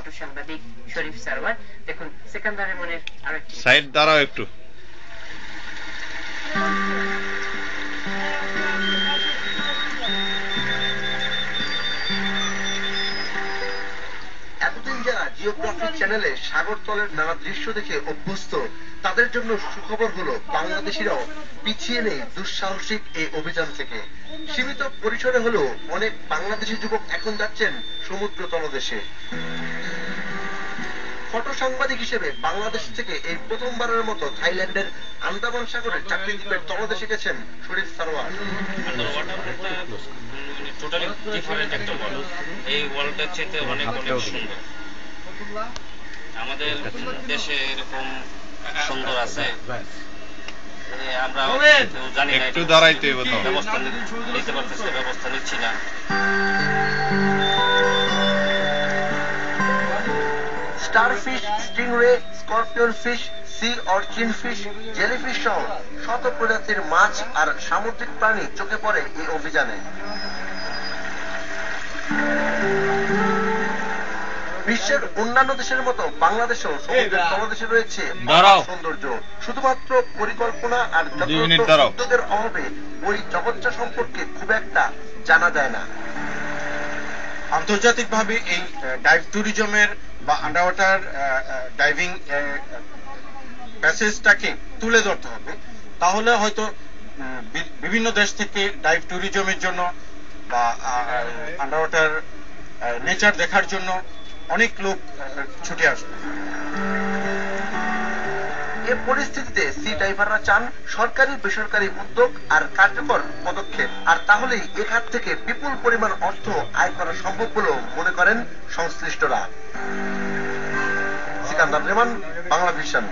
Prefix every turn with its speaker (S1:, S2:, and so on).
S1: Photo সাংবাদিক শরীফ সারওয়ার। দেখুন সিকান্দার রেমনের আরেকটি
S2: সাইড দাঁড়াও একটু।
S3: এতদিন যারা জিওগ্রাফিক চ্যানেলে সাগরতলের নানা দৃশ্য দেখে অভ্যস্ত, তাদের জন্য সুখবর হলো বাংলাদেশিরাও পিছিয়ে নেই দুঃসাহসিক এই অভিযান থেকে। সীমিত পরিসরে হলেও অনেক বাংলাদেশি যুবক এখন যাচ্ছেন সমুদ্র তলদেশে। ফটো সাংবাদিক হিসেবে বাংলাদেশ থেকে এই প্রথমবারের মতো থাইল্যান্ডের আন্দামান সাগরের চাকরি দ্বীপের তলদেশে গেছেন শরীফ সারওয়ার।
S4: টোটালি ডিফারেন্ট একটা ওয়ার্ল্ড। এই ওয়ার্ল্ডটার চেয়ে অনেক অনেক সুন্দর। আমাদের দেশে এরকম সুন্দর আছে আমরা জানি না,
S2: একটু দাঁড়াইতে
S4: ব্যবস্থা নিতে পারতেছে, ব্যবস্থা নিচ্ছি না।
S3: Starfish, stingray, scorpion fish, sea urchin fish, jellyfish সহ শত প্রজাতির মাছ আর সামুদ্রিক প্রাণী চোখে পড়ে এই অভিযানে। বিশ্বের অন্যান্য দেশের মতো বাংলাদেশেও সমুদ্রের তলদেশে রয়েছে সৌন্দর্য। শুধুমাত্র পরিকল্পনা আর উদ্যোগের অভাবে ওই জগৎটা সম্পর্কে খুব একটা জানা যায় না।
S5: আন্তর্জাতিকভাবে এই ডাইভ ট্যুরিজমের বা আন্ডারওয়াটার ডাইভিং প্যাসেজটাকে তুলে ধরতে হবে। তাহলে হয়তো বিভিন্ন দেশ থেকে ডাইভ ট্যুরিজমের জন্য বা আন্ডারওয়াটার নেচার দেখার জন্য অনেক লোক ছুটে আসবে।
S3: এ পরিস্থিতিতে সি ডাইভাররা চান সরকারি বেসরকারি উদ্যোগ আর কার্যকর পদক্ষেপ, আর তাহলেই এ খাত থেকে বিপুল পরিমাণ অর্থ আয় করা সম্ভব বলেও মনে করেন সংশ্লিষ্টরা। সিকান্দার রেমান, বাংলা ভিশন।